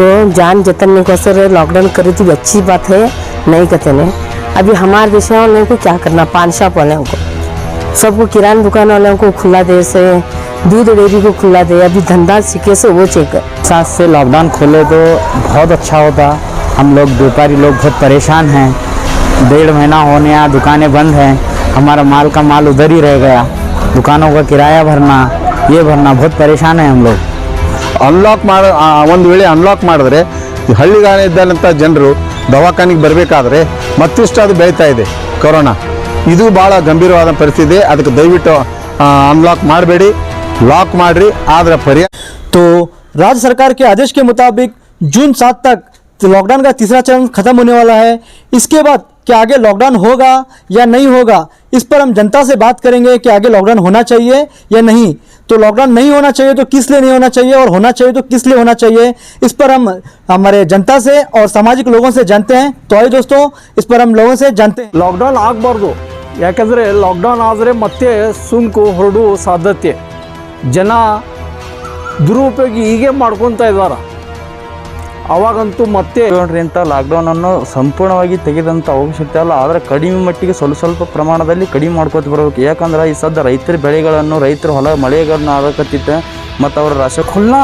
तो जान जतन नहीं को सर लॉकडाउन करी थी अच्छी बात है, नहीं कहते नहीं। अभी हमारे देश वालों को क्या करना, पान शॉप वालों को, सबको किराना दुकान वालों को खुला दे, से दूध डेयरी को खुला दे, अभी धंधा सीखे से वो चेक साथ से लॉकडाउन खोले तो बहुत अच्छा होता। हम लोग व्यापारी लोग बहुत परेशान हैं, 1.5 महीना होने आ दुकानें बंद हैं, हमारा माल का माल उधर ही रह गया, दुकानों का किराया भरना, ये भरना, बहुत परेशान है हम लोग। ಅನ್ಲಾಕ್ ಮಾಡಿ ಒಂದು ವೇಳೆ ಅನ್ಲಾಕ್ ಮಾಡಿದ್ರೆ ಹಳ್ಳಿಗಾಡಿದ್ದಂಥ ಜನರು ದವಾಖಾನೆಗೆ ಬರಬೇಕಾದ್ರೆ ಮತ್ತಿಷ್ಟು ಅದು ಬೆಳೀತಾ ಇದೆ ಕೊರೋನಾ। ಇದು ಭಾಳ ಗಂಭೀರವಾದ ಪರಿಸ್ಥಿತಿ, ಅದಕ್ಕೆ ದಯವಿಟ್ಟು ಅನ್ಲಾಕ್ ಮಾಡಬೇಡಿ, लॉक मार्री आदर पर्याय। तो राज्य सरकार के आदेश के मुताबिक जून 7 तक लॉकडाउन का तीसरा चरण खत्म होने वाला है। इसके बाद क्या आगे लॉकडाउन होगा या नहीं होगा, इस पर हम जनता से बात करेंगे कि आगे लॉकडाउन होना चाहिए या नहीं। तो लॉकडाउन नहीं होना चाहिए तो किस लिए नहीं होना चाहिए, और होना चाहिए तो किस लिए होना चाहिए, इस पर हम हमारे जनता से और सामाजिक लोगों से जानते हैं। तो आइए दोस्तों, इस पर हम लोगों से जानते हैं। ಲಾಕ್ಡೌನ್ ಆಗಬಾರ್ದು, ಯಾಕಂದರೆ ಲಾಕ್ಡೌನ್ ಆದರೆ ಮತ್ತೆ ಸೋಂಕು ಹರಡುವ ಸಾಧ್ಯತೆ, ಜನ ದುರುಪಯೋಗ ಹೀಗೆ ಮಾಡ್ಕೊತಾ ಇದ್ದಾರೆ, ಅವಾಗಂತೂ ಮತ್ತೆ ಅಂತ ಲಾಕ್ಡೌನನ್ನು ಸಂಪೂರ್ಣವಾಗಿ ತೆಗೆದಂಥ ಅವಶ್ಯಕತೆ ಅಲ್ಲ, ಆದರೆ ಕಡಿಮೆ ಮಟ್ಟಿಗೆ ಸ್ವಲ್ಪ ಪ್ರಮಾಣದಲ್ಲಿ ಕಡಿಮೆ ಮಾಡ್ಕೋತ ಬರಬೇಕು। ಯಾಕಂದ್ರೆ ಈ ಸದ್ಯ ರೈತರ ಬೆಳೆಗಳನ್ನು, ರೈತರ ಹೊಲ ಮಳೆಗಳನ್ನು ಆಗಕತ್ತಿತ್ತು ಮತ್ತು ಅವರ ರಾಶಿ खुलना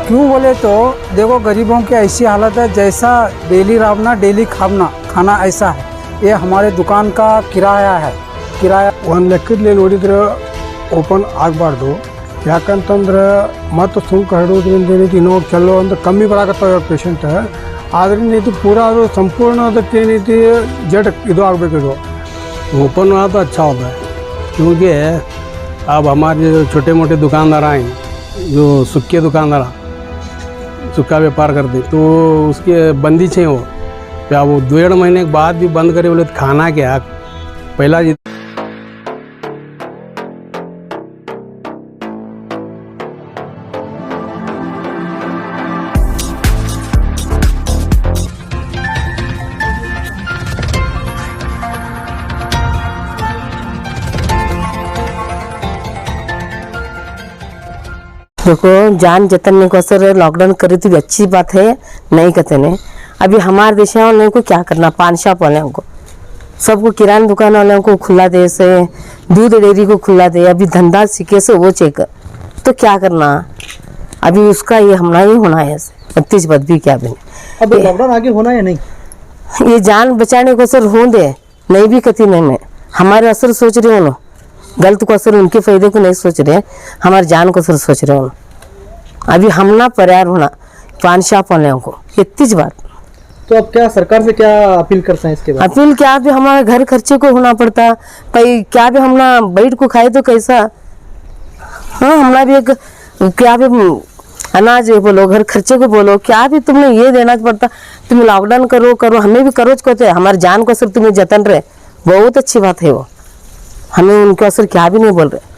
क्यों बोले तो देखो गरीबों की ऐसी हालत है, जैसा डेली रावना डेली खाना ऐसा है। ये हमारे दुकान का किराया है, किराया ಒಂದು ಲೆಕ್ಕದಲ್ಲಿ ನೋಡಿದ್ರೆ ಓಪನ್ ಆಗಬಾರ್ದು। ಯಾಕಂತಂದ್ರೆ ಮತ್ತು ಸೋಂಕು ಹರಡೋದ್ರಿಂದ ಏನೈತಿ ಇನ್ನೂ ಕೆಲವೊಂದು ಕಮ್ಮಿ ಬರಾಕತ್ತಾವ ಪೇಷಂಟ್, ಆದ್ರಿಂದ ಇದು ಪೂರಾ ಅದು ಸಂಪೂರ್ಣ ಅದಕ್ಕೆ ಏನೈತಿ ಜಡ್ ಇದು ಆಗಬೇಕು। ಇದು ओपन हुआ तो अच्छा होता है, क्योंकि अब हमारे जो छोटे मोटे दुकानदार हैं, जो सुक्के दुकानदार सुक्का व्यापार करते, तो उसके बंदी चाहिए वो, क्या वो 1.5 महीने के बाद भी बंद करे बोले तो खाना क्या पहला देखो जान जतन नहीं को सर लॉकडाउन करी थी अच्छी बात है, नहीं कहते नहीं। अभी हमारे देश वालों को क्या करना, पान शॉप वालों को, सबको किराना दुकान वालों को खुला दे, से दूध डेयरी को खुला दे, अभी धंधा सीखे से वो चेक, तो क्या करना, अभी उसका ये हमला ही होना है, 32 बद भी क्या भी अब लॉकडाउन आगे होना या नहीं, ये जान बचाने को सर हो दे, नहीं भी कहती नहीं। मैं हमारे असर सोच रहे हो ना, गलत को असर उनके फायदे को नहीं सोच रहे, हमारे जान को असर सोच रहे हो। अभी हमला पर्यार होना पान शॉप वाले को, इतनी बात। तो अब क्या सरकार से क्या अपील करते हैं इसके बाद? अपील क्या, भी हमारे घर खर्चे को होना पड़ता, भाई क्या भी हम ना बैठ को खाए तो कैसा, हाँ हमारा भी एक क्या भी अनाज बोलो, घर खर्चे को बोलो, क्या भी तुमने ये देना पड़ता। तुम लॉकडाउन करो, हमें भी करो कहते, हमारे जान को असर तुम्हें जतन रहे, बहुत अच्छी बात है वो, हमें उनके असर क्या भी नहीं बोल रहे।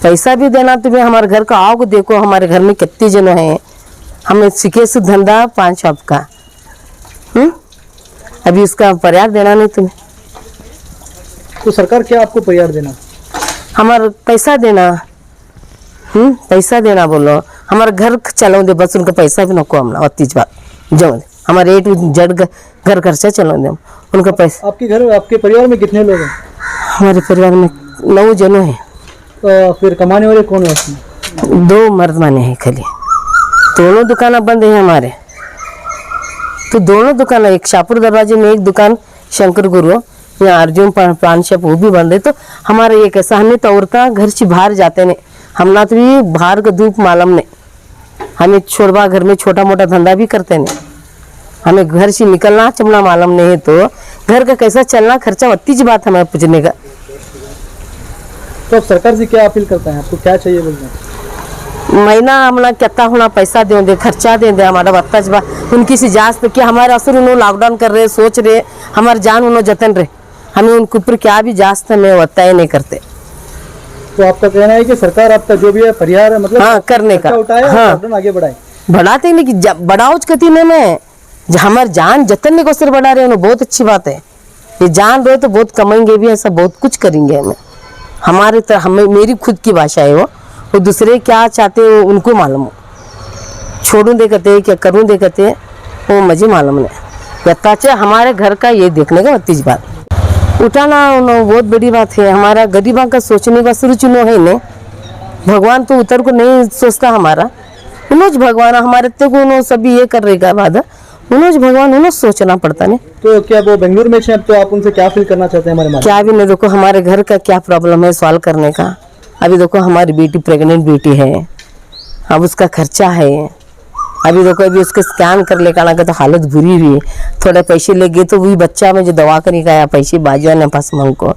पैसा भी देना तुम्हें, हमारे घर का आओ देखो, हमारे घर में कितने जन हैं, हमें सीखे से धंधा पान शॉप का, अभी उसका पर्याय देना नहीं तुम्हें। तो सरकार क्या आपको पर्याय देना, हमारा पैसा देना, पैसा देना बोलो, हमारा घर चलो दे, बस उनका पैसा भी नको हमला, अतीज बात जो हमारे ए टू जेड घर खर्चा चलो दे उनका पैसा। आपके घर, आपके परिवार में कितने लोग हैं? हमारे परिवार में 9 जनों हैं। तो फिर कमाने वाले कौन है उसमें? 2 मर्द माने हैं खाली, दोनों दुकान बंद है हमारे, तो दोनों दुकान, एक शाहपुर दरवाजे में एक दुकान शंकर गुरु, यहाँ अर्जुन पान शॉप वो भी बंद है। तो हमारा ये कैसा, हमें तो औरता घर से बाहर जाते नहीं, हम ना तो भी बाहर का धूप मालूम नहीं, हमें छोड़वा घर में छोटा मोटा धंधा भी करते नहीं, हमें घर से निकलना चमना मालूम नहीं है, तो घर का कैसा चलना खर्चा अति बात हमें पूछने का। तो अब सरकार से क्या अपील करते हैं, आपको क्या चाहिए बोलते हैं? महीना हमला कितना होना पैसा दे खर्चा दे हमारा बत्ता बा, उनकी सी जांच कि हमारे असर उन्होंने लॉकडाउन कर रहे, सोच रहे हमारे जान उन्होंने जतन रहे, हमें उनके ऊपर क्या भी जांच में बताए नहीं करते। तो आपका कहना है कि सरकार आपका जो भी है परिहार है, मतलब हाँ करने का, हाँ आगे बढ़ाए, बढ़ाते नहीं कि बढ़ाओ कती में हमारे जान जतन को असर बढ़ा रहे हैं, बहुत अच्छी बात है। ये जान रहे तो बहुत कमाएंगे भी, ऐसा बहुत कुछ करेंगे हमें, हमारे तरह हमें, मेरी खुद की भाषा है वो दूसरे क्या चाहते हो उनको मालूम हो। छोड़ूं दे कहते क्या करूं दे कहते, वो मुझे मालूम नहीं। यत्ताचे हमारे घर का ये देखने का बत्तीस बात उठाना बहुत बड़ी बात है। हमारा गरीबों का सोचने का शुरू चुनो है ने, भगवान तो उतर को नहीं सोचता हमारा। उन्होंने भगवान हमारे ते को उन्होंने सभी ये कर रहेगा बाद, उन्होंने भगवान उन्होंने सोचना पड़ता नहीं। तो क्या वो बेंगलुरु में हैं, तो आप उनसे क्या फील करना चाहते हैं हमारे माध्यम क्या भी नहीं, देखो हमारे घर का क्या प्रॉब्लम है सॉल्व करने का। अभी देखो हमारी बेटी प्रेग्नेंट बेटी है, अब उसका खर्चा है। अभी देखो अभी उसके स्कैन कर ले का तो हालत बुरी हुई, थोड़े पैसे ले गए तो वही बच्चा में जो दवा करने का आया पैसे बाजू ने पास मंग को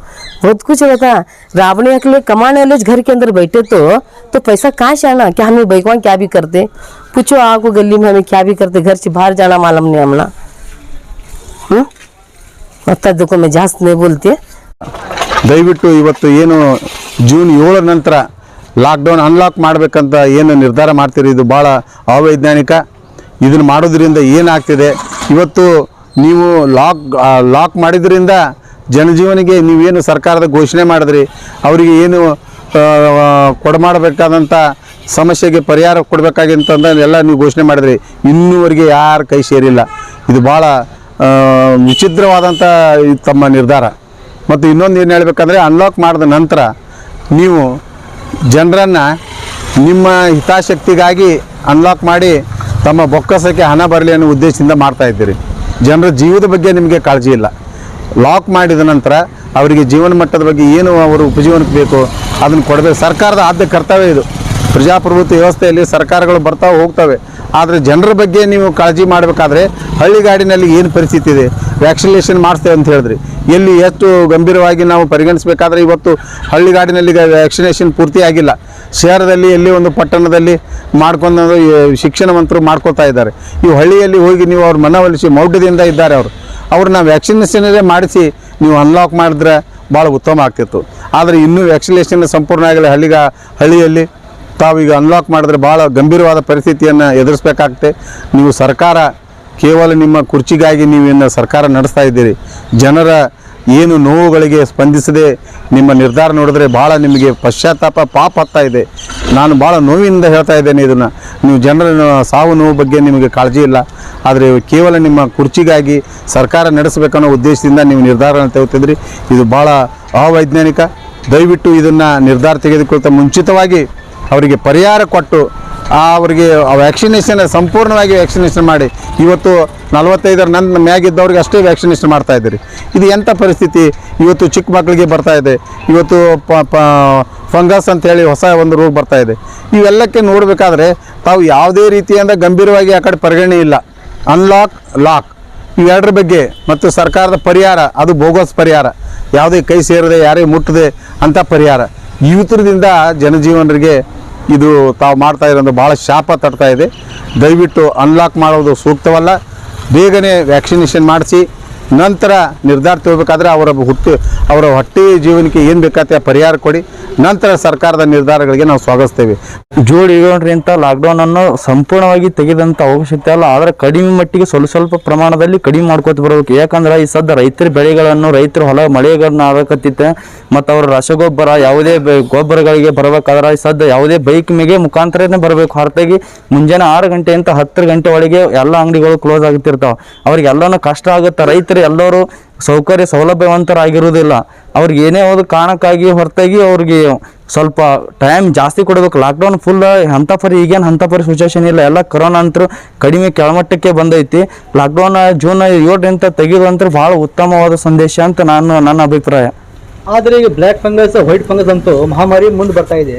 बहुत कुछ रहता। रावणे के लिए कमाने वाले घर के अंदर बैठे तो पैसा कहाँ से आना, क्या हमें बैकवान क्या भी करते, पूछो आपको गली में हमें क्या भी करते, घर से बाहर जाना मालूम नहीं हमला। तब देखो मैं जास्त नहीं बोलती। ದಯವಿಟ್ಟು ಇವತ್ತು ಏನು ಜೂನ್ 7 ನಂತರ ಲಾಕ್ಡೌನ್ ಅನ್ಲಾಕ್ ಮಾಡಬೇಕಂತ ಏನು ನಿರ್ಧಾರ ಮಾಡ್ತೀರಿ, ಇದು ಭಾಳ ಅವೈಜ್ಞಾನಿಕ. ಇದನ್ನು ಮಾಡೋದ್ರಿಂದ ಏನಾಗ್ತಿದೆ, ಇವತ್ತು ನೀವು ಲಾಕ್ ಮಾಡಿದ್ರಿಂದ ಜನಜೀವನಿಗೆ ನೀವೇನು ಸರ್ಕಾರದ ಘೋಷಣೆ ಮಾಡಿದ್ರಿ, ಅವರಿಗೆ ಏನು ಕೊಡಮಾಡಬೇಕಾದಂಥ ಸಮಸ್ಯೆಗೆ ಪರಿಹಾರ ಕೊಡಬೇಕಾಗಿಂತಂದ ಎಲ್ಲ ನೀವು ಘೋಷಣೆ ಮಾಡಿದ್ರಿ, ಇನ್ನೂವರೆಗೆ ಯಾರ ಕೈ ಸೇರಿಲ್ಲ. ಇದು ಭಾಳ ವಿಚಿತ್ರವಾದಂಥ ತಮ್ಮ ನಿರ್ಧಾರ. ಮತ್ತು ಇನ್ನೊಂದು ಏನು ಹೇಳಬೇಕಂದ್ರೆ, ಅನ್ಲಾಕ್ ಮಾಡಿದ ನಂತರ ನೀವು ಜನರನ್ನು ನಿಮ್ಮ ಹಿತಾಸಕ್ತಿಗಾಗಿ ಅನ್ಲಾಕ್ ಮಾಡಿ ತಮ್ಮ ಬೊಕ್ಕಸಕ್ಕೆ ಹಣ ಬರಲಿ ಅನ್ನೋ ಉದ್ದೇಶದಿಂದ ಮಾಡ್ತಾಯಿದ್ದೀರಿ. ಜನರ ಜೀವದ ಬಗ್ಗೆ ನಿಮಗೆ ಕಾಳಜಿ ಇಲ್ಲ. ಲಾಕ್ ಮಾಡಿದ ನಂತರ ಅವರಿಗೆ ಜೀವನ ಮಟ್ಟದ ಬಗ್ಗೆ ಏನು ಅವರು ಉಪಜೀವನಕ್ಕೆ ಬೇಕು ಅದನ್ನು ಕೊಡಬೇಕು. ಸರ್ಕಾರದ ಆದ್ಯ ಕರ್ತವ್ಯ ಇದು. ಪ್ರಜಾಪ್ರಭುತ್ವ ವ್ಯವಸ್ಥೆಯಲ್ಲಿ ಸರ್ಕಾರಗಳು ಬರ್ತಾವೆ ಹೋಗ್ತವೆ, ಆದರೆ ಜನರ ಬಗ್ಗೆ ನೀವು ಕಾಳಜಿ ಮಾಡಬೇಕಾದ್ರೆ ಹಳ್ಳಿಗಾಡಿನಲ್ಲಿ ಏನು ಪರಿಸ್ಥಿತಿ ಇದೆ, ವ್ಯಾಕ್ಸಿನೇಷನ್ ಮಾಡಿಸ್ತೇವೆ ಅಂತ ಹೇಳಿದ್ರಿ, ಎಲ್ಲಿ ಎಷ್ಟು ಗಂಭೀರವಾಗಿ ನಾವು ಪರಿಗಣಿಸಬೇಕಾದ್ರೆ ಇವತ್ತು ಹಳ್ಳಿಗಾಡಿನಲ್ಲಿ ವ್ಯಾಕ್ಸಿನೇಷನ್ ಪೂರ್ತಿ ಆಗಿಲ್ಲ. ಶಹರದಲ್ಲಿ ಎಲ್ಲಿ ಒಂದು ಪಟ್ಟಣದಲ್ಲಿ ಮಾಡ್ಕೊಂಡು ಶಿಕ್ಷಣವಂತರು ಮಾಡ್ಕೋತಾ ಇದ್ದಾರೆ. ಇವು ಹಳ್ಳಿಯಲ್ಲಿ ಹೋಗಿ ನೀವು ಅವ್ರ ಮನವೊಲಿಸಿ ಮೌಢ್ಯದಿಂದ ಇದ್ದಾರೆ ಅವ್ರನ್ನ ವ್ಯಾಕ್ಸಿನೇಷನ್ನೇ ಮಾಡಿಸಿ ನೀವು ಅನ್ಲಾಕ್ ಮಾಡಿದ್ರೆ ಭಾಳ ಉತ್ತಮ ಆಗ್ತಿತ್ತು. ಆದರೆ ಇನ್ನೂ ವ್ಯಾಕ್ಸಿನೇಷನ್ ಸಂಪೂರ್ಣ ಆಗಿಲ್ಲ. ಹಳ್ಳಿಯಲ್ಲಿ ತಾವೀಗ ಅನ್ಲಾಕ್ ಮಾಡಿದ್ರೆ ಭಾಳ ಗಂಭೀರವಾದ ಪರಿಸ್ಥಿತಿಯನ್ನು ಎದುರಿಸಬೇಕಾಗ್ತದೆ. ನೀವು ಸರ್ಕಾರ ಕೇವಲ ನಿಮ್ಮ ಕುರ್ಚಿಗಾಗಿ ನೀವೇನು ಸರ್ಕಾರ ನಡೆಸ್ತಾ ಇದ್ದೀರಿ, ಜನರ ಏನು ನೋವುಗಳಿಗೆ ಸ್ಪಂದಿಸದೆ ನಿಮ್ಮ ನಿರ್ಧಾರ ನೋಡಿದ್ರೆ ಭಾಳ ನಿಮಗೆ ಪಶ್ಚಾತ್ತಾಪ ಪಾಪ ಆಗ್ತಾ ಇದೆ. ನಾನು ಭಾಳ ನೋವಿನಿಂದ ಹೇಳ್ತಾ ಇದ್ದೇನೆ ಇದನ್ನು. ನೀವು ಜನರ ಸಾವು ನೋವು ಬಗ್ಗೆ ನಿಮಗೆ ಕಾಳಜಿ ಇಲ್ಲ, ಆದರೆ ಕೇವಲ ನಿಮ್ಮ ಕುರ್ಚಿಗಾಗಿ ಸರ್ಕಾರ ನಡೆಸಬೇಕನ್ನೋ ಉದ್ದೇಶದಿಂದ ನೀವು ನಿರ್ಧಾರವನ್ನು ತೆಗೆದುತ್ತಿದ್ರಿ. ಇದು ಭಾಳ ಅವೈಜ್ಞಾನಿಕ. ದಯವಿಟ್ಟು ಇದನ್ನು ನಿರ್ಧಾರ ತೆಗೆದುಕೊಳ್ತಾ ಮುಂಚಿತವಾಗಿ ಅವರಿಗೆ ಪರಿಹಾರ ಕೊಟ್ಟು ಅವರಿಗೆ ವ್ಯಾಕ್ಸಿನೇಷನ್ ಸಂಪೂರ್ಣವಾಗಿ ವ್ಯಾಕ್ಸಿನೇಷನ್ ಮಾಡಿ. ಇವತ್ತು 45 ಮ್ಯಾಗಿದ್ದವ್ರಿಗೆ ಅಷ್ಟೇ ವ್ಯಾಕ್ಸಿನೇಷನ್ ಮಾಡ್ತಾ ಇದ್ದೀರಿ. ಇದು ಎಂಥ ಪರಿಸ್ಥಿತಿ. ಇವತ್ತು ಚಿಕ್ಕ ಮಕ್ಕಳಿಗೆ ಬರ್ತಾ ಇದೆ, ಇವತ್ತು ಫಂಗಸ್ ಅಂತೇಳಿ ಹೊಸ ಒಂದು ರೋಗ ಬರ್ತಾ ಇದೆ. ಇವೆಲ್ಲಕ್ಕೆ ನೋಡಬೇಕಾದ್ರೆ ತಾವು ಯಾವುದೇ ರೀತಿಯಿಂದ ಗಂಭೀರವಾಗಿ ಆ ಕಡೆ ಪರಿಗಣನೆ ಇಲ್ಲ. ಅನ್ಲಾಕ್ ಲಾಕ್ ಇವೆರಡರ ಬಗ್ಗೆ ಮತ್ತು ಸರ್ಕಾರದ ಪರಿಹಾರ ಅದು ಬೋಗಸ್ ಪರಿಹಾರ, ಯಾವುದೇ ಕೈ ಸೇರದೆ ಯಾರೇ ಮುಟ್ಟದೆ ಅಂಥ ಪರಿಹಾರ ಇವತ್ತರಿಂದ ಜನಜೀವನರಿಗೆ ಇದು ತಾವು ಮಾಡ್ತಾ ಇರೋದು ಭಾಳ ಶಾಪ ತಡ್ತಾ ಇದೆ. ದಯವಿಟ್ಟು ಅನ್ಲಾಕ್ ಮಾಡೋದು ಸೂಕ್ತವಲ್ಲ. ಬೇಗನೆ ವ್ಯಾಕ್ಸಿನೇಷನ್ ಮಾಡಿಸಿ ನಂತರ ನಿರ್ಧಾರ ತಗೋಬೇಕಾದ್ರೆ ಅವರ ಹೊಟ್ಟೆ ಜೀವನಕ್ಕೆ ಏನು ಬೇಕಾಗುತ್ತೆ ಆ ಪರಿಹಾರ ಕೊಡಿ. ನಂತರ ಸರ್ಕಾರದ ನಿರ್ಧಾರಗಳಿಗೆ ನಾವು ಸ್ವಾಗತಿಸ್ತೇವೆ. ಜೂನ್ 7 ಲಾಕ್ಡೌನನ್ನು ಸಂಪೂರ್ಣವಾಗಿ ತೆಗೆದಂಥ ಅವಶ್ಯಕತೆ ಅಲ್ಲ, ಆದರೆ ಕಡಿಮೆ ಮಟ್ಟಿಗೆ ಸ್ವಲ್ಪ ಪ್ರಮಾಣದಲ್ಲಿ ಕಡಿಮೆ ಮಾಡ್ಕೋತ ಬರಬೇಕು. ಯಾಕಂದ್ರೆ ಈ ಸದ್ದ ರೈತರ ಬೆಳೆಗಳನ್ನು ರೈತರ ಹೊಲ ಮಳೆಗಳನ್ನ ಆಗಕತ್ತಿತ್ತೆ, ಮತ್ತು ಅವರ ರಸಗೊಬ್ಬರ ಯಾವುದೇ ಗೊಬ್ಬರಗಳಿಗೆ ಬರಬೇಕಾದ್ರೆ ಈ ಸದ್ದ ಯಾವುದೇ ಬೈಕ್ ಮೇಲೆ ಮುಖಾಂತರನೇ ಬರಬೇಕು. ಹೊರತಾಗಿ ಮುಂಜಾನೆ 6 ಗಂಟೆಯಿಂದ 10 ಗಂಟೆ ಒಳಗೆ ಎಲ್ಲ ಅಂಗಡಿಗಳು ಕ್ಲೋಸ್ ಆಗುತ್ತಿರ್ತಾವೆ. ಅವ್ರಿಗೆಲ್ಲನೂ ಕಷ್ಟ ಆಗುತ್ತೆ. ರೈತರು ಎಲ್ಲರೂ ಸೌಲಭ್ಯವಂತರಾಗಿರುವುದಿಲ್ಲ. ಅವ್ರಿಗೆ ಏನೇ ಒಂದು ಕಾರಣಕ್ಕಾಗಿ ಹೊರತಾಗಿ ಅವ್ರಿಗೆ ಸ್ವಲ್ಪ ಟೈಮ್ ಜಾಸ್ತಿ ಕೊಡಬೇಕು. ಲಾಕ್ಡೌನ್ ಫುಲ್ ಅಂಥಪರಿ ಈಗೇನು ಅಂಥಪರಿ ಸಿಚುವೇಶನ್ ಇಲ್ಲ. ಎಲ್ಲ ಕೊರೋನಾ ಅಂತರೂ ಕಡಿಮೆ ಕೆಳಮಟ್ಟಕ್ಕೆ ಬಂದೈತಿ. ಲಾಕ್ಡೌನ್ ಜೂನ್ 7 ತೆಗೆಯುವಂತ ಭಾಳ ಉತ್ತಮವಾದ ಸಂದೇಶ ಅಂತ ನನ್ನ ಅಭಿಪ್ರಾಯ. ಆದರೆ ಈಗ ಬ್ಲ್ಯಾಕ್ ಫಂಗಸ್ ವೈಟ್ ಫಂಗಸ್ ಅಂತೂ ಮಹಾಮಾರಿ ಮುಂದೆ ಬರ್ತಾ ಇದೆ.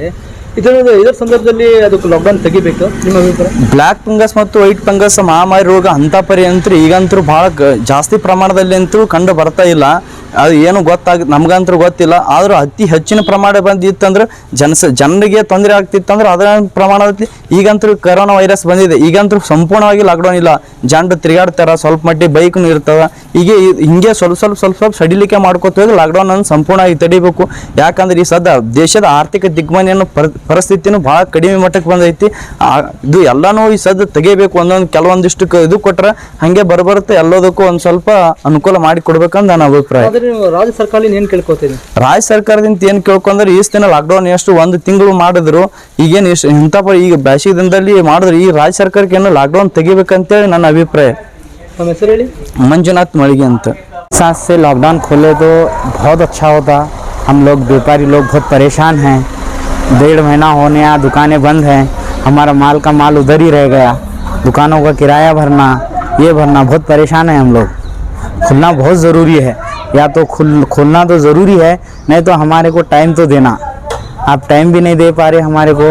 ಇದರ ಸಂದರ್ಭದಲ್ಲಿ ಅದಕ್ಕೆ ಲಾಕ್ಡೌನ್ ತೆಗಿಬೇಕು ನಿಮ್ಮ ಅಭಿಪ್ರಾಯ? ಬ್ಲ್ಯಾಕ್ ಫಂಗಸ್ ಮತ್ತು ವೈಟ್ ಫಂಗಸ್ ಮಹಾಮಾರಿ ರೋಗ ಅಂಥಪರಿ ಅಂತೂ ಈಗಂತೂ ಭಾಳ ಜಾಸ್ತಿ ಪ್ರಮಾಣದಲ್ಲಿ ಅಂತೂ ಕಂಡು ಬರ್ತಾ ಇಲ್ಲ. ಅದು ಏನು ನಮ್ಗಂತೂ ಗೊತ್ತಿಲ್ಲ. ಆದರೂ ಅತಿ ಹೆಚ್ಚಿನ ಪ್ರಮಾಣ ಬಂದಿತ್ತಂದ್ರೆ ಜನರಿಗೆ ತೊಂದರೆ ಆಗ್ತಿತ್ತಂದ್ರೆ ಅದರ ಪ್ರಮಾಣದಲ್ಲಿ ಈಗಂತೂ ಕೊರೋನಾ ವೈರಸ್ ಬಂದಿದೆ. ಈಗಂತೂ ಸಂಪೂರ್ಣವಾಗಿ ಲಾಕ್ಡೌನ್ ಇಲ್ಲ. ಜನರು ತಿರುಗಾಡ್ತಾರ, ಸ್ವಲ್ಪ ಮಟ್ಟಿಗೆ ಬೈಕ್ನು ಇರ್ತವೆ. ಹಿಂಗೆ ಸ್ವಲ್ಪ ಸಡಿಲಿಕೆ ಮಾಡ್ಕೋತ ಹೋಗಿ ಲಾಕ್ಡೌನ್ ಅನ್ನು ಸಂಪೂರ್ಣವಾಗಿ ತಡಿಬೇಕು. ಯಾಕಂದ್ರೆ ಈ ಸದ್ದ ದೇಶದ ಆರ್ಥಿಕ ದಿಗ್ಬಂಧನ ಪರಿಸ್ಥಿತಿನೂ ಭಾಳ ಕಡಿಮೆ ಮಟ್ಟಕ್ಕೆ ಬಂದೈತಿ. ಇದು ಎಲ್ಲನೂ ಈ ಸದ್ದ ತೆಗಿಬೇಕು. ಕೆಲವೊಂದಿಷ್ಟು ಇದು ಕೊಟ್ರೆ ಹಂಗೆ ಬರುತ್ತೆ ಎಲ್ಲದಕ್ಕೂ ಒಂದು ಸ್ವಲ್ಪ ಅನುಕೂಲ ಮಾಡಿ ಕೊಡ್ಬೇಕಂತ ನನ್ನ ಅಭಿಪ್ರಾಯ. ಹಾಗಾದ್ರೆ ನೀವು ರಾಜ್ಯ ಸರ್ಕಾರದಿಂದ ಏನು ಕೇಳ್ಕೊತೀರಿ? ರಾಜ್ಯ ಸರ್ಕಾರದಿಂದ ಏನು ಕೇಳ್ಕೊಂಡ್ರೆ ಇಷ್ಟು ದಿನ ಲಾಕ್ಡೌನ್ ಎಷ್ಟು 1 ತಿಂಗಳು ಮಾಡಿದ್ರು, ಈಗೇನು ಇಷ್ಟು ಇಂಥ ಈಗ ಬೇಸಿಗೆ ದಿನದಲ್ಲಿ ಮಾಡಿದ್ರು. ಈ ರಾಜ್ಯ ಸರ್ಕಾರಕ್ಕೆ ಏನು ಲಾಕ್ಡೌನ್ ತೆಗಿಬೇಕಂತೇಳಿ ನನ್ನ ಅಭಿಪ್ರಾಯ. ನಮ್ಮ ಹೆಸರು ಹೇಳಿ? ಮಂಜುನಾಥ್ ಮಳಿಗೆ ಅಂತ. साथ से लॉकडाउन खोले तो बहुत अच्छा होता। हम लोग व्यापारी लोग बहुत परेशान हैं, 1.5 महीना होने आ दुकानें बंद हैं, हमारा माल का माल उधर ही रह गया, दुकानों का किराया भरना ये भरना, बहुत परेशान है हम लोग। खुलना बहुत ज़रूरी है, या तो खोलना तो ज़रूरी है, नहीं तो हमारे को टाइम तो देना। आप टाइम भी नहीं दे पा रहे हमारे को।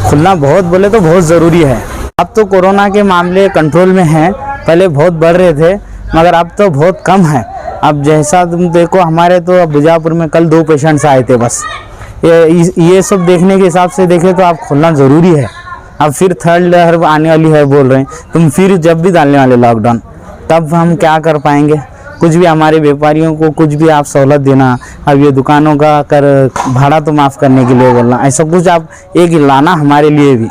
खुलना बहुत बोले तो बहुत ज़रूरी है। अब तो कोरोना के मामले कंट्रोल में हैं, पहले बहुत बढ़ रहे थे मगर अब तो बहुत कम है। अब जैसा तुम देखो हमारे तो अब बीजापुर में कल 2 पेशेंट्स आए थे बस। ये सब देखने के हिसाब से देखें तो आप खोलना ज़रूरी है। अब फिर 3rd लहर आने वाली है बोल रहे हैं, तुम फिर जब भी डालने वाले लॉकडाउन, तब हम क्या कर पाएंगे? कुछ भी हमारे व्यापारियों को कुछ भी आप सहूलत देना, अब ये दुकानों का कर भाड़ा तो माफ़ करने के लिए बोलना, ऐसा कुछ आप एक लाना हमारे लिए भी।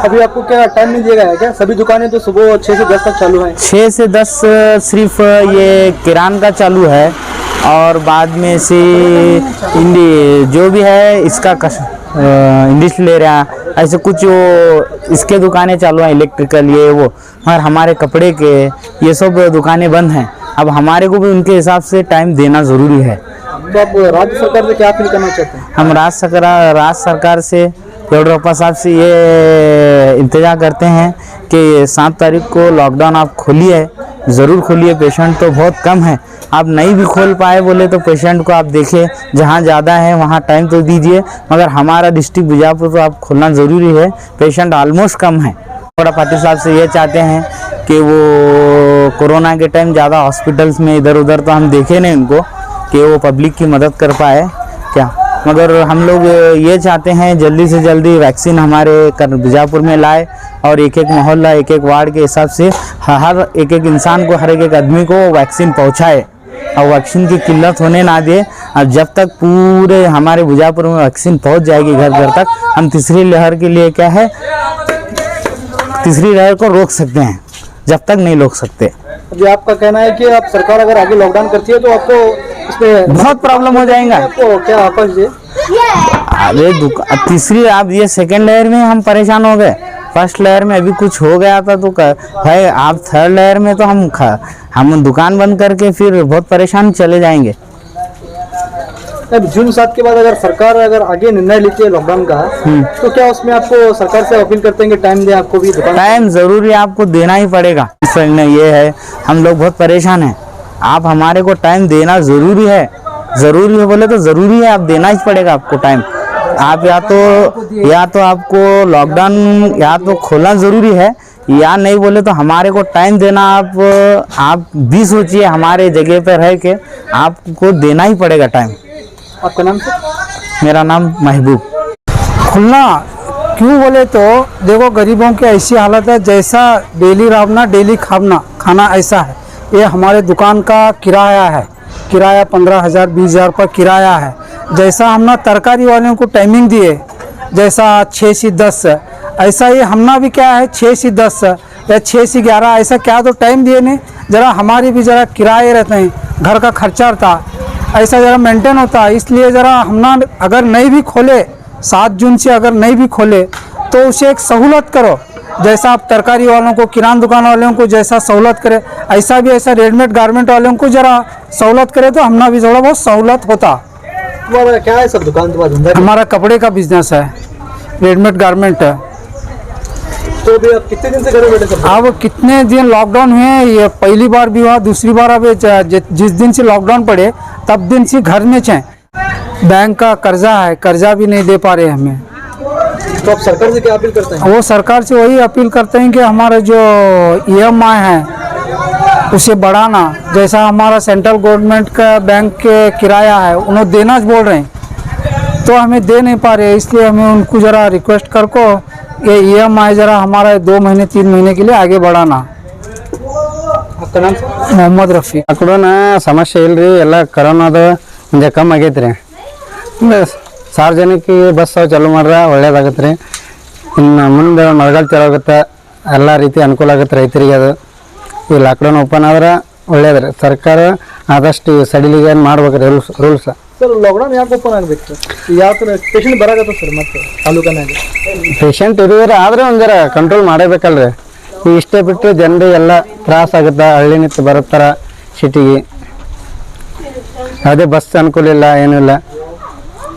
अभी आपको क्या टाइम नहीं दिया गया है क्या? सभी दुकानें तो सुबह 6 से 10 तक चालू हैं। 6 से 10 सिर्फ ये किरान का चालू है, और बाद में से जो भी है इसका इंग्लिश ले रहा, ऐसे कुछ वो इसके दुकानें चालू हैं, इलेक्ट्रिकल ये वो, मगर हमारे कपड़े के ये सब दुकानें बंद हैं। अब हमारे को भी उनके हिसाब से टाइम देना ज़रूरी है। तो आप राज्य सरकार से क्या अपील करना चाहते हैं? हम राज्य सरकार से येडियुरप्पा साहब से ये इंतजार करते हैं कि 7 तारीख को लॉकडाउन आप खोलिए, ज़रूर खोलिए। पेशेंट तो बहुत कम है, आप नहीं भी खोल पाए बोले तो पेशेंट को आप देखिए, जहाँ ज़्यादा है वहाँ टाइम तो दीजिए, मगर हमारा डिस्ट्रिक्ट बीजापुर तो आप खोलना ज़रूरी है। पेशेंट ऑलमोस्ट कम है। थोड़ा पाटिल साहब से ये चाहते हैं कि वो कोरोना के टाइम ज़्यादा हॉस्पिटल्स में इधर उधर तो हम देखे नहीं उनको कि वो पब्लिक की मदद कर पाए क्या, मगर हम लोग ये चाहते हैं जल्दी से जल्दी वैक्सीन हमारे बीजापुर में लाए, और एक एक मोहल्ला एक एक वार्ड के हिसाब से हर एक इंसान को, हर एक आदमी को वैक्सीन पहुंचाए, और वैक्सीन की किल्लत होने ना दे। और जब तक पूरे हमारे बीजापुर में वैक्सीन पहुंच जाएगी घर घर तक, हम तीसरी लहर के लिए क्या है, तीसरी लहर को रोक सकते हैं, जब तक नहीं रोक सकते। जी आपका कहना है कि आप सरकार अगर आगे लॉकडाउन करती है तो आपको इसमें बहुत प्रॉब्लम हो जाएगा। आपको क्या आपस से अरे तीसरी, आप ये 2nd लहर में हम परेशान हो गए, 1st लहर में अभी कुछ हो गया था तो है, आप 3rd लहर में तो हम दुकान बंद करके फिर बहुत परेशान चले जाएंगे। अब जून 7 के बाद अगर सरकार अगर आगे निर्णय लेती है लॉकडाउन का, तो क्या उसमें आपको सरकार से अपील करते हैं कि टाइम दे आपको भी दुकान? टाइम ज़रूरी आपको देना ही पड़ेगा। ये है, हम लोग बहुत परेशान हैं, आप हमारे को टाइम देना ज़रूरी है। ज़रूरी है बोले तो ज़रूरी है, आप देना ही पड़ेगा आपको टाइम। आप या तो आपको लॉकडाउन या तो खोलना ज़रूरी है, या नहीं बोले तो हमारे को टाइम देना। आप भी सोचिए, हमारे जगह पर रह के आपको देना ही पड़ेगा टाइम। आपका नाम सर? मेरा नाम महबूब। खुलना क्यों बोले तो देखो गरीबों की ऐसी हालत है, जैसा डेली रावना डेली खाना ऐसा है। ये हमारे दुकान का किराया है, किराया 15,000 20,000 रुपये किराया है। जैसा हमने तरकारी वालों को टाइमिंग दिए, जैसा 6 से 10, ऐसा ही हमना भी क्या है 6 से 10 या 6 से 11, ऐसा क्या तो टाइम दिए नहीं। ज़रा हमारी भी ज़रा किराए रहते हैं, घर का खर्चा रहता, ऐसा ज़रा मेंटेन होता है। इसलिए ज़रा हमना अगर नहीं भी खोले, 7 जून से अगर नहीं भी खोले तो उसे एक सहूलत करो, जैसा आप तरकारी वालों को, किराना दुकान वालों को जैसा सहूलत करे, ऐसा भी ऐसा रेडीमेड गारमेंट वालों को ज़रा सहूलत करे तो हमना भी थोड़ा बहुत सहूलत होता। तुम्हारा क्या है सर दुकान? तुम्हारा धंधा? हमारा कपड़े का बिजनेस है, रेडीमेड गारमेंट है। तो अभी आप कितने दिन से घर में बैठे सर? अब कितने दिन लॉकडाउन हुए, ये पहली बार भी हुआ, दूसरी बार। अब जिस दिन से लॉकडाउन पड़े तब दिन से घर में हैं। बैंक का कर्जा है, कर्जा भी नहीं दे पा रहे हमें। तो आप सरकार से क्या अपील करते हैं? वो सरकार से वही अपील करते हैं कि हमारा जो EMI है उसे बढ़ाना, जैसा हमारा सेंट्रल गवर्नमेंट का बैंक के किराया है उन्हें देना बोल रहे हैं, तो हमें दे नहीं पा रहे, इसलिए हमें उनको ज़रा रिक्वेस्ट करको ये EMI ज़रा हमारा 2 महीने 3 महीने के लिए आगे बढ़ाना। आपका नाम सर? मोहम्मद रफ़ी। ಅಕಡೋನ ಸಮಸ್ಯೆ ಇಲ್ರಿ, ಎಲ್ಲ ಕರೋನಾದ ಒಂದು ಕಮ್ಮಿ ಆಗೈತೆ ರೀ. ಸಾರ್ವಜನಿಕ ಬಸ್ ಚಾಲೂ ಮಾಡ್ರೆ ಒಳ್ಳೇದಾಗತ್ತೆ ರೀ. ಇನ್ನು ಮುಂದೆ ಮಳೆಗಾಲ ಚಾಲು ಆಗುತ್ತೆ, ಎಲ್ಲ ರೀತಿ ಅನುಕೂಲ ಆಗುತ್ತೆ ರೈತರಿಗೆ. ಅದು ಈ ಲಾಕ್ಡೌನ್ ಓಪನ್ ಆದ್ರೆ ಒಳ್ಳೇದ್ರಿ ಸರ್ಕಾರ ಆದಷ್ಟು ಸಡಿಲಿಗೆ ಮಾಡ್ಬೇಕ್ರಿ ರೂಲ್ಸ್ ಸರ್ ಲಾಕ್ಡೌನ್ ಯಾಕೆ ಓಪನ್ ಆಗ್ಬೇಕು ಸರ್ ಯಾವ ಥರ ಪೇಷಂಟ್ ಬರಾಕತ್ತ ಸರ್ ಮತ್ತೆ ತಾಲೂಕನಾಗ ಪೇಷಂಟ್ ಇರುವ್ರೆ ಆದ್ರೆ ಒಂದರ ಕಂಟ್ರೋಲ್ ಮಾಡಬೇಕಲ್ರಿ ಈಗ ಇಷ್ಟೇ ಬಿಟ್ಟು ಜನರಿಗೆ ಎಲ್ಲ ತ್ರಾಸ ಆಗುತ್ತಾ ಹಳ್ಳಿ ನಿಂತು ಬರುತ್ತಾರ ಸಿಟಿಗೆ ಅದೇ ಬಸ್ ಅನುಕೂಲ ಇಲ್ಲ ಏನಿಲ್ಲ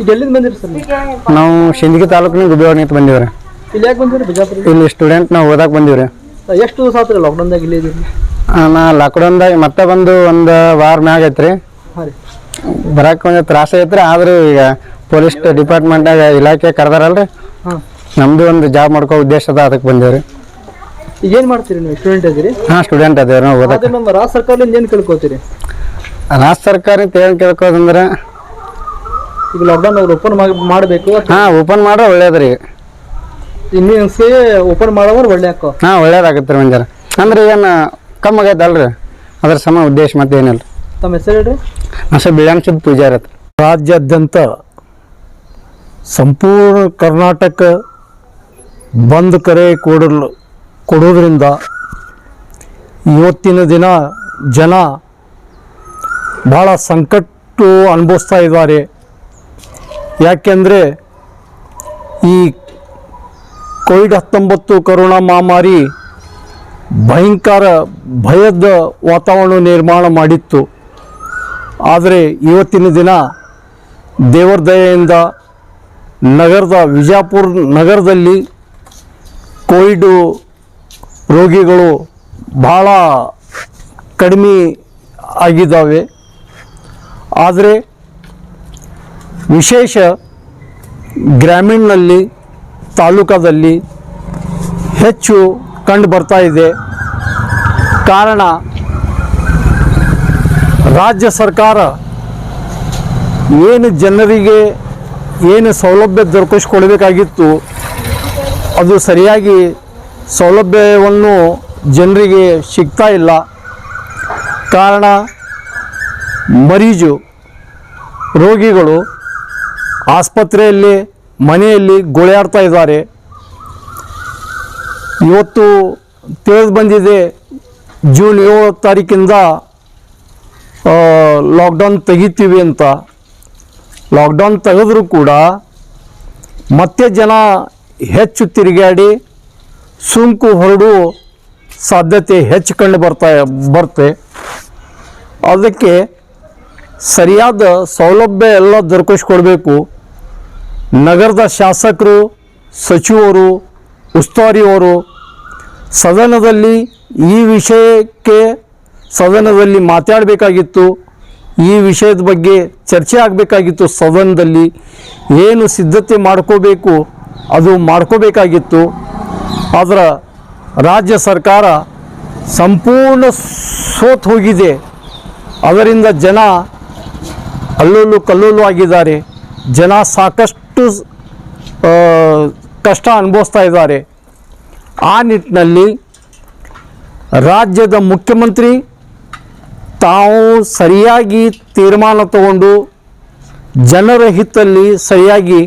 ಈಗ ಎಲ್ಲಿಂದ ಬಂದಿರಿ ಸರ್ ನೀವು? ನಾವು ಸಿಂದಗಿ ತಾಲೂಕಿನ ಗುಬ್ಬಿಯವ್ರ ನಿಂತು ಬಂದಿವ್ರಿ ಇಲ್ಲಿ ಯಾಕೆ ಬಂದಿರಿ ಬಿಜಾಪುರ ಇಲ್ಲಿ ಸ್ಟೂಡೆಂಟ್ ನಾವು ಓದಾಕ್ ಬಂದಿವ್ರಿ ಎಷ್ಟು ದಿವಸ ಆತ್ರಿ ಲಾಕ್ಡೌನ್ದಾಗ ಇಲ್ಲಿ ಇದೀರಿ ನಾ ಲಾಕ್ಡೌನ್ದಾಗ ಮತ್ತೆ ಬಂದು ಒಂದು ವಾರ ಮ್ಯಾಗ ಐತ್ರಿ ಹಾಂ ರೀ ಬರಕ್ಕೆ ಒಂದು ತ್ರಾಸ ಐತ್ರಿ ಆದ್ರೂ ಈಗ ಪೊಲೀಸ್ ಡಿಪಾರ್ಟ್ಮೆಂಟ್ನಾಗ ಇಲಾಖೆ ಕರೆದಾರಲ್ರಿ ಹಾಂ ನಮ್ದು ಒಂದು ಜಾಬ್ ಮಾಡ್ಕೋ ಉದ್ದೇಶ ಅದ ಅದಕ್ಕೆ ಬಂದೇವ್ರಿ ಈಗ ಏನು ಮಾಡ್ತೀರಿ ನೀವು ಸ್ಟೂಡೆಂಟ್ ಇದೀರಿ ಹಾಂ ಸ್ಟೂಡೆಂಟ್ ಅದೇವ್ರಿ ನಾವು ಓದಕ್ಕೆ ಅದೇ ನಮ್ಮ ರಾಜ್ಯ ಸರ್ಕಾರದಿಂದ ಏನು ಕೇಳ್ಕೊತೀರಿ ರಾಜ್ಯ ಸರ್ಕಾರ ಏನು ಕೇಳ್ಕೋದಂದ್ರೆ ಈಗ ಲಾಕ್ಡೌನ್ ಅವ್ರು ಓಪನ್ ಮಾಡಬೇಕು ಹಾಂ ಓಪನ್ ಮಾಡ್ರೆ ಒಳ್ಳೇದ್ರಿ ಇನ್ನೂ ಓಪನ್ ಮಾಡೋದ್ರೆ ಒಳ್ಳೆ ಹಾಕೋ ಹಾಂ ಒಳ್ಳೇದಾಗತ್ತೆ ರೀ ಮಂಜಾರ ಅಂದ್ರೆ ಏನು ಕಮ್ಮಿ ಆಗೈತಲ್ರಿ ಅದ್ರ ಸಮ ಉದ್ದೇಶ ಮತ್ತೆ ಏನಿಲ್ಲ ತಮ್ಮ ಹೆಸರು ಹೇಳ್ರಿ ಅಷ್ಟೇ ಬಿಳಾಂಶದ ಪೂಜಾರಿ ಹತ್ರ ರಾಜ್ಯಾದ್ಯಂತ ಸಂಪೂರ್ಣ ಕರ್ನಾಟಕ ಬಂದ್ ಕರೆ ಕೊಡೋದ್ರಿಂದ ಇವತ್ತಿನ ದಿನ ಜನ ಭಾಳ ಸಂಕಟ ಅನುಭವಿಸ್ತಾ ಇದ್ದಾರೆ. ಯಾಕೆಂದರೆ ಈ ಕೋವಿಡ್-19 ಕೊರೋನಾ ಮಹಾಮಾರಿ ಭಯಂಕರ ಭಯದ ವಾತಾವರಣ ನಿರ್ಮಾಣ ಮಾಡಿತ್ತು. ಆದರೆ ಇವತ್ತಿನ ದಿನ ದೇವರ ದಯೆಯಿಂದ ವಿಜಯಪುರ ನಗರದಲ್ಲಿ ಕೋವಿಡ್ ರೋಗಿಗಳು ಭಾಳ ಕಡಿಮೆ ಆಗಿದ್ದಾವೆ. ಆದರೆ ವಿಶೇಷ ಗ್ರಾಮೀಣದಲ್ಲಿ ತಾಲೂಕದಲ್ಲಿ ಹೆಚ್ಚು ಕಂಡು ಬರ್ತಾ ಇದೆ. ಕಾರಣ ರಾಜ್ಯ ಸರ್ಕಾರ ಏನು ಜನರಿಗೆ ಏನು ಸೌಲಭ್ಯ ದೊರಕಿಸ್ಕೊಡ್ಬೇಕಾಗಿತ್ತು ಅದು ಸರಿಯಾಗಿ ಸೌಲಭ್ಯವನ್ನು ಜನರಿಗೆ ಸಿಗ್ತಾ ಇಲ್ಲ. ಕಾರಣ ರೋಗಿಗಳು ಆಸ್ಪತ್ರೆಯಲ್ಲಿ ಮನೆಯಲ್ಲಿ ಗೋಳಾಡ್ತಾ ಇದ್ದಾರೆ. ಇವತ್ತು ತಿಳಿದು ಬಂದಿದೆ ಜೂನ್ 7 ತಾರೀಕಿಂದ ಲಾಕ್ಡೌನ್ ತೆಗಿತೀವಿ ಅಂತ. ಲಾಕ್ಡೌನ್ ತೆಗೆದ್ರೂ ಕೂಡ ಮತ್ತೆ ಜನ ಹೆಚ್ಚು ತಿರುಗಾಡಿ ಸೋಂಕು ಹರಡುವ ಸಾಧ್ಯತೆ ಹೆಚ್ಚು ಕಂಡು ಬರುತ್ತೆ. ಅದಕ್ಕೆ ಸರಿಯಾದ ಸೌಲಭ್ಯ ಎಲ್ಲ ದೊರಕಿಸ್ಕೊಡ್ಬೇಕು. ನಗರದ ಶಾಸಕರು, ಸಚಿವರು, ಉಸ್ತುವಾರಿಯವರು ಸದನದಲ್ಲಿ ಈ ವಿಷಯಕ್ಕೆ ಸದನದಲ್ಲಿ ಮಾತಾಡಬೇಕಾಗಿತ್ತು. ಈ ವಿಷಯದ ಬಗ್ಗೆ ಚರ್ಚೆ ಆಗಬೇಕಾಗಿತ್ತು. ಸದನದಲ್ಲಿ ಏನು ಸಿದ್ಧತೆ ಮಾಡ್ಕೋಬೇಕು ಅದು ಮಾಡ್ಕೋಬೇಕಾಗಿತ್ತು. ಆದರೆ ರಾಜ್ಯ ಸರ್ಕಾರ ಸಂಪೂರ್ಣ ಸೋತು ಹೋಗಿದೆ. ಅದರಿಂದ ಜನ ಅಲ್ಲೋಲು ಕಲ್ಲೋಲು ಆಗಿದ್ದಾರೆ. ಜನ ಸಾಕಷ್ಟು ಕಷ್ಟ ಅನುಭವಿಸ್ತಾ ಇದ್ದಾರೆ. ಆ ನಿಟ್ಟಿನಲ್ಲಿ ರಾಜ್ಯದ ಮುಖ್ಯಮಂತ್ರಿ ತಾವು ಸರಿಯಾಗಿ ತೀರ್ಮಾನ ತಗೊಂಡು ಜನರ ಹಿತಲ್ಲಿ ಸರಿಯಾಗಿ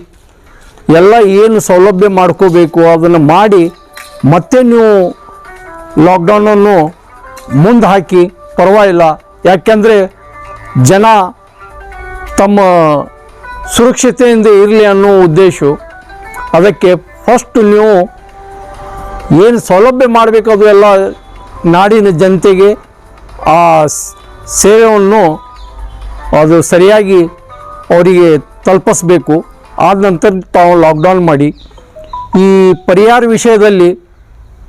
ಎಲ್ಲ ಏನು ಸೌಲಭ್ಯ ಮಾಡ್ಕೋಬೇಕು ಅದನ್ನು ಮಾಡಿ ಮತ್ತೆ ನೀವು ಲಾಕ್ಡೌನನ್ನು ಮುಂದೆ ಹಾಕಿ ಪರವಾಗಿಲ್ಲ. ಯಾಕೆಂದರೆ ಜನ ತಮ್ಮ ಸುರಕ್ಷತೆಯಿಂದ ಇರಲಿ ಅನ್ನೋ ಉದ್ದೇಶ. ಅದಕ್ಕೆ ಫಸ್ಟ್ ನೀವು ಏನು ಸೌಲಭ್ಯ ಮಾಡಬೇಕು ಅದು ಎಲ್ಲ ನಾಡಿನ ಜನತೆಗೆ ಆ ಸೇವೆಯನ್ನು ಅದು ಸರಿಯಾಗಿ ಅವರಿಗೆ ತಲುಪಿಸ್ಬೇಕು. ಆದ ನಂತರ ತಾವು ಲಾಕ್ಡೌನ್ ಮಾಡಿ. ಈ ಪರಿಹಾರ ವಿಷಯದಲ್ಲಿ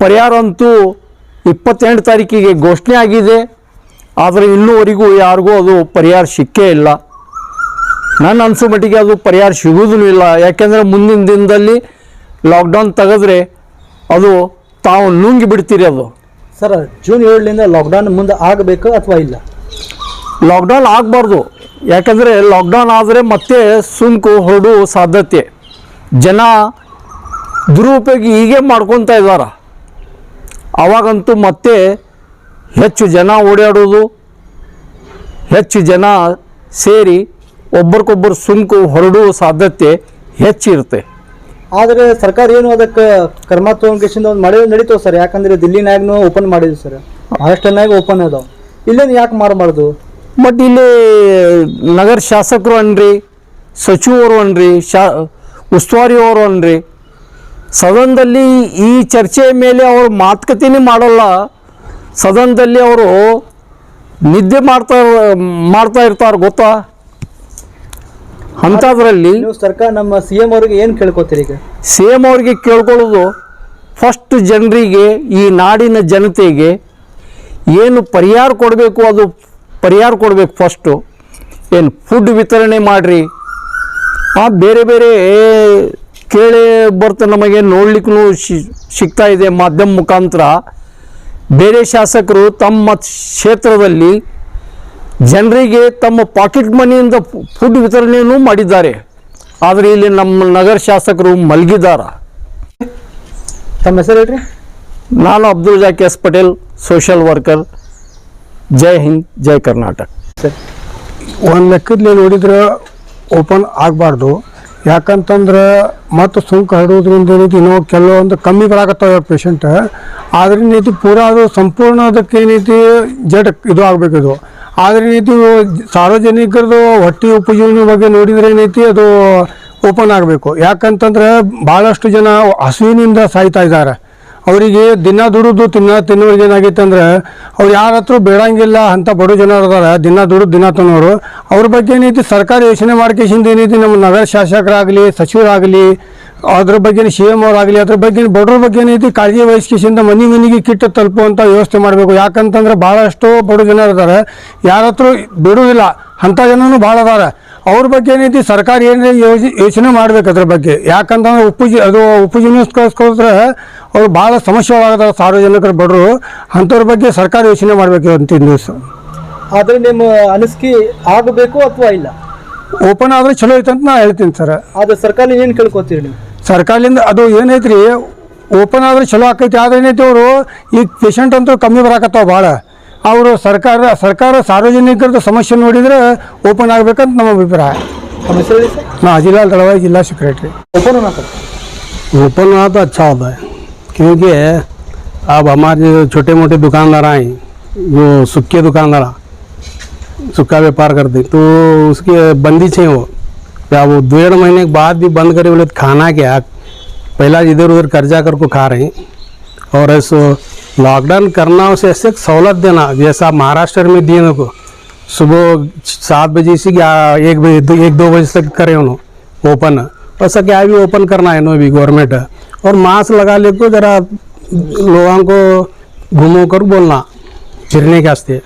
ಪರಿಹಾರ ಅಂತೂ 28 ತಾರೀಕಿಗೆ ಘೋಷಣೆ ಆಗಿದೆ. ಆದರೆ ಇನ್ನೂವರೆಗೂ ಯಾರಿಗೂ ಅದು ಪರಿಹಾರ ಸಿಕ್ಕೇ ಇಲ್ಲ. ನನ್ನ ಅನಿಸೋ ಮಟ್ಟಿಗೆ ಅದು ಪರಿಹಾರ ಸಿಗೋದೂ ಇಲ್ಲ. ಯಾಕೆಂದರೆ ಮುಂದಿನ ದಿನದಲ್ಲಿ ಲಾಕ್ಡೌನ್ ತೆಗೆದ್ರೆ ಅದು ತಾವು ನುಂಗಿ ಬಿಡ್ತೀರಿ. ಅದು ಸರ್ ಜೂನ್ 7ರಿಂದ ಲಾಕ್ಡೌನ್ ಮುಂದೆ ಆಗಬೇಕು ಅಥವಾ ಇಲ್ಲ? ಲಾಕ್ಡೌನ್ ಆಗಬಾರ್ದು. ಯಾಕಂದರೆ ಲಾಕ್ಡೌನ್ ಆದರೆ ಮತ್ತೆ ಸೋಂಕು ಹರಡುವ ಸಾಧ್ಯತೆ. ಜನ ದುರುಪಯೋಗ ಹೀಗೆ ಮಾಡ್ಕೊತಾ ಇದ್ದಾರೆ. ಆವಾಗಂತೂ ಮತ್ತೆ ಹೆಚ್ಚು ಜನ ಓಡಾಡೋದು, ಹೆಚ್ಚು ಜನ ಸೇರಿ ಒಬ್ಬರಿಗೊಬ್ಬರು ಸೋಂಕು ಹರಡುವ ಸಾಧ್ಯತೆ ಹೆಚ್ಚಿರುತ್ತೆ. ಆದರೆ ಸರ್ಕಾರ ಏನು ಅದಕ್ಕೆ ಕ್ರಮ ತೊಗೊಂಡು ಒಂದು ನಡೀತಾವೆ ಸರ್. ಯಾಕಂದರೆ ದಿಲ್ಲಿನಾಗೂ ಓಪನ್ ಮಾಡಿದ್ವಿ ಸರ್, ಮಹಾರಾಷ್ಟ್ರನಾಗ ಓಪನ್ ಅದಾವೆ. ಇಲ್ಲೇನು ಯಾಕೆ ಮಾಡಬಾರ್ದು? ಬಟ್ ಇಲ್ಲಿ ನಗರ ಶಾಸಕರು ಅನ್ರಿ, ಸಚಿವರು ಅನ್ರಿ, ಉಸ್ತುವಾರಿಯವರು ಅನ್ರಿ, ಸದನದಲ್ಲಿ ಈ ಚರ್ಚೆ ಮೇಲೆ ಅವರು ಮಾತುಕತೆನೇ ಮಾಡೋಲ್ಲ. ಸದನದಲ್ಲಿ ಅವರು ನಿದ್ದೆ ಮಾಡ್ತಾ ಇರ್ತಾರೆ ಗೊತ್ತಾ. ಅಂಥದ್ರಲ್ಲಿ ನೀವು ಸರ್ಕಾರ ನಮ್ಮ CM ಅವರಿಗೆ ಏನು ಕೇಳ್ಕೊತೀರಿ? ಈಗ CM ಅವ್ರಿಗೆ ಕೇಳ್ಕೊಳ್ಳೋದು, ಫಸ್ಟ್ ಜನರಿಗೆ, ಈ ನಾಡಿನ ಜನತೆಗೆ ಏನು ಪರಿಹಾರ ಕೊಡಬೇಕು ಅದು ಪರಿಹಾರ ಕೊಡಬೇಕು. ಫಸ್ಟು ಏನು ಫುಡ್ ವಿತರಣೆ ಮಾಡಿರಿ. ಬೇರೆ ಬೇರೆ ಕೇಳಿ ಬರ್ತಾ ನಮಗೆ ನೋಡ್ಲಿಕ್ಕೂ ಸಿಗ್ತಾ ಇದೆ ಮಾಧ್ಯಮ ಮುಖಾಂತರ. ಬೇರೆ ಶಾಸಕರು ತಮ್ಮ ಕ್ಷೇತ್ರದಲ್ಲಿ ಜನರಿಗೆ ತಮ್ಮ ಪಾಕೆಟ್ ಮನಿಯಿಂದ ಫುಡ್ ವಿತರಣೆಯನ್ನು ಮಾಡಿದ್ದಾರೆ. ಆದರೆ ಇಲ್ಲಿ ನಮ್ಮ ನಗರ ಶಾಸಕರು ಮಲಗಿದ್ದಾರೆ. ತಮ್ಮ ಹೆಸರು ಹೇಳ್ರಿ? ನಾನು Abdul Zaki S Patel, social worker. ಜೈ ಹಿಂದ್, ಜೈ ಕರ್ನಾಟಕ. ಒಂದು ಲೆಕ್ಕದಲ್ಲಿ ನೋಡಿದ್ರೆ ಓಪನ್ ಆಗಬಾರ್ದು. ಯಾಕಂತಂದ್ರೆ ಮತ್ತು ಸುಂಕ ಹರಡೋದ್ರಿಂದ ಏನೈತಿ ಇನ್ನೂ ಕೆಲವೊಂದು ಕಮ್ಮಿ ಬರಾಕತ್ತಾವ ಪೇಷಂಟ್. ಆದ್ರೆ ಏನೈತಿ ಪೂರಾ ಅದು ಸಂಪೂರ್ಣ ಅದಕ್ಕೆ ಏನೈತಿ ಇದು ಆಗಬೇಕು. ಇದು ಆದರೆ ಏನೈತಿ ಸಾರ್ವಜನಿಕರದು ಹೊಟ್ಟೆ ಉಪಜೀವನ ಬಗ್ಗೆ ನೋಡಿದರೆ ಏನೈತಿ ಅದು ಓಪನ್ ಆಗಬೇಕು. ಯಾಕಂತಂದ್ರೆ ಭಾಳಷ್ಟು ಜನ ಹಸುವಿನಿಂದ ಸಾಯ್ತಾ ಇದ್ದಾರೆ. ಅವರಿಗೆ ದಿನ ದುಡಿದು ತಿನ್ನೋರಿಗೆ ಏನಾಗೈತೆ ಅಂದ್ರೆ ಅವ್ರು ಯಾರ ಹತ್ರ ಬೇಡಂಗಿಲ್ಲ ಅಂತ ಬಡ ಜನರು ಅದಾರ, ದಿನ ದುಡಿದು ದಿನ ತಿನ್ನೋರು. ಅವ್ರ ಬಗ್ಗೆ ಏನೈತಿ ಸರ್ಕಾರ ಯೋಚನೆ ಮಾಡ್ಕೇಸಿಂದ ಏನೈತಿ ನಮ್ಮ ನಗರ ಶಾಸಕರಾಗಲಿ, ಸಚಿವರಾಗಲಿ, ಅದ್ರ ಬಗ್ಗೆ CM ಅವರಾಗಲಿ, ಅದ್ರ ಬಗ್ಗೆ ಬಡವ್ರ ಬಗ್ಗೆ ಏನೈತಿ ಕಾಳಜಿ ವಹಿಸ್ಕೇಸಿಂದ ಮನೆಗೆ ಕಿಟ್ ತಲುಪುವಂಥ ವ್ಯವಸ್ಥೆ ಮಾಡಬೇಕು. ಯಾಕಂತಂದ್ರೆ ಭಾಳಷ್ಟು ಬಡ ಜನರು ಇದ್ದಾರೆ, ಯಾರ ಹತ್ರ ಬಿಡುವುದಿಲ್ಲ, ಅಂಥ ಜನನೂ ಭಾಳ ಅದಾರೆ. ಅವ್ರ ಬಗ್ಗೆ ಏನೈತಿ ಸರ್ಕಾರ ಏನೇ ಯೋಚನೆ ಮಾಡ್ಬೇಕು ಅದ್ರ ಬಗ್ಗೆ. ಯಾಕಂತಂದ್ರೆ ಉಪಜೀವನಕ್ಕೋಸ್ಕರ ಅವ್ರು ಭಾಳ ಸಮಸ್ಯೆ ಆಗದಾರೆ ಸಾರ್ವಜನಿಕರು, ಬಡವರು. ಅಂಥವ್ರ ಬಗ್ಗೆ ಸರ್ಕಾರ ಯೋಚನೆ ಮಾಡಬೇಕು ಅಂತಿದ್ದ ದಿವಸ. ಆದರೆ ನಿಮ್ಮ ಅನಿಸಿಕೆ ಆಗಬೇಕು ಅಥವಾ ಇಲ್ಲ? ಓಪನ್ ಆದರೆ ಚಲೋ ಐತೆ ಅಂತ ನಾ ಹೇಳ್ತೀನಿ ಸರ್. ಆದರೆ ಸರ್ಕಾರ ಏನು ಕೇಳ್ಕೊತೀರಿ ನೀವು? ಸರ್ಕಾರದಿಂದ ಅದು ಏನೈತ್ರಿ, ಓಪನ್ ಆದರೆ ಚಲೋ ಆಕೈತಿ. ಆದರೆ ಏನೈತಿ ಅವರು ಈಗ ಪೇಷಂಟ್ ಅಂತೂ ಕಮ್ಮಿ ಬರಾಕತ್ತಾವ ಭಾಳ. ಅವರು ಸರ್ಕಾರ ಸಾರ್ವಜನಿಕರದ ಸಮಸ್ಯೆ ನೋಡಿದರೆ ಓಪನ್ ಆಗಬೇಕಂತ ನಮ್ಮ ಅಭಿಪ್ರಾಯ. ನಮ್ಮ ಹೆಸರು ಹೇಳಿ ಸರ್? हाँ जिला दलवाई जिला सेक्रेटरी। ओपन होना सर? ओपन हुआ तो अच्छा होता है, क्योंकि अब हमारे जो छोटे मोटे दुकानदार आए, जो सुक्के दुकानदार सुक्का व्यापार करते, तो उसकी बंदी चाहिए वो। क्या वो 1.5 महीने के बाद भी बंद करे बोले तो खाना क्या? पहला इधर उधर कर्जा कर को खा रहे हैं। और ऐसा लॉकडाउन करना, उसे ऐसे सहूलत देना जैसा महाराष्ट्र में दिए को, सुबह 7 बजे से 1-2 बजे तक करें उन्होंने ओपन। वैसा क्या भी ओपन करना है नो भी गवर्नमेंट। और मास्क लगा ले को जरा लोगों को घूमो कर बोलना, फिरने के वास्ते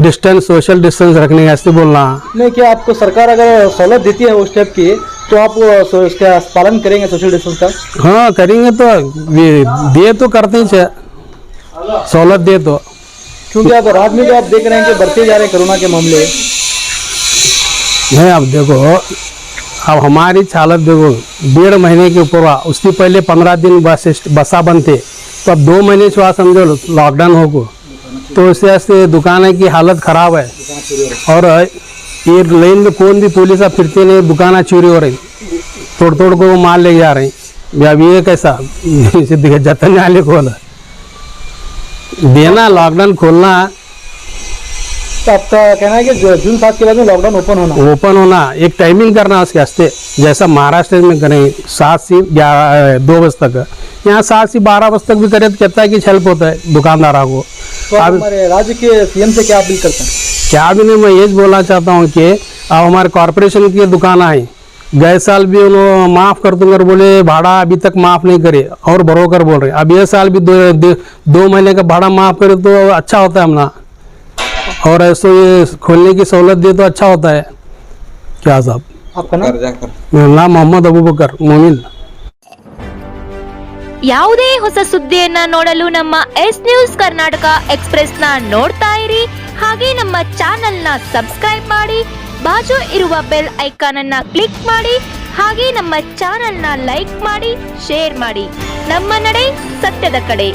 डिस्टेंस, सोशल डिस्टेंस रखने के वास्ते बोलना। नहीं, क्या आपको सरकार अगर सहूलत देती है उस टाइप की तो आप उसका पालन करेंगे सोशल डिस्टेंस का? हाँ करेंगे, तो दे तो करते ही सहूलत दे तो। क्योंकि अब रात में जो आप देख रहे हैं कि बढ़ते जा रहे हैं कोरोना के मामले। नहीं अब देखो, अब हमारी हालत देखो 1.5 महीने के ऊपर हुआ। उससे पहले 15 दिन बसा बंद थे, तो अब 2 महीने से हुआ समझो लॉकडाउन हो। तो इससे ऐसे दुकान की हालत ख़राब है। और ये लाइन में कौन भी पुलिस अब फिरते नहीं, दुकान चोरी हो रही, तोड़ को वो माल ले जा रहे हैं। अब ये कैसा जतन न्यायालय खोला देना, लॉकडाउन खोलना। तो आपका कहना है कि जून 7 के बाद में लॉकडाउन ओपन होना, एक टाइमिंग करना उसके वास्ते, जैसा महाराष्ट्र में करें 7 से 2 बजे तक। यहाँ 7 से 12 बजे तक भी करे तो कहता है कि हेल्प होता है दुकानदारों को। तो आप हमारे राज्य के CM से क्या अपील करते हैं? क्या भी नहीं, मैं ये बोलना चाहता हूँ कि अब हमारे कॉरपोरेशन की दुकान आई, गए साल भी उन्होंने माफ़ कर दूंगा बोले, भाड़ा अभी तक माफ़ नहीं करे और बरोकर बोल रहे। अब ये साल भी 2 महीने का भाड़ा माफ़ करे तो अच्छा होता है हमना। और ऐसे ये खोलने की सहूलत दे तो अच्छा होता है। क्या साहब आपका नाम? मेरा नाम मोहम्मद अबूबकर मोमिन। ಯಾವುದೇ ಹೊಸ ಸುದ್ದಿಯನ್ನ ನೋಡಲು ನಮ್ಮ ಎಸ್ ನ್ಯೂಸ್ ಕರ್ನಾಟಕ ಎಕ್ಸ್‌ಪ್ರೆಸ್ ನ ನೋಡ್ತಾ ಇರಿ. ಹಾಗೆ ನಮ್ಮ ಚಾನೆಲ್ ನ ಸಬ್ಸ್ಕ್ರೈಬ್ ಮಾಡಿ, ಬಾಜು ಇರುವ ಬೆಲ್ ಐಕಾನ್ ಅನ್ನ ಕ್ಲಿಕ್ ಮಾಡಿ. ಹಾಗೆ ನಮ್ಮ ಚಾನೆಲ್ ನ ಲೈಕ್ ಮಾಡಿ, ಶೇರ್ ಮಾಡಿ. ನಮ್ಮ ನಡೆ ಸತ್ಯದ ಕಡೆ.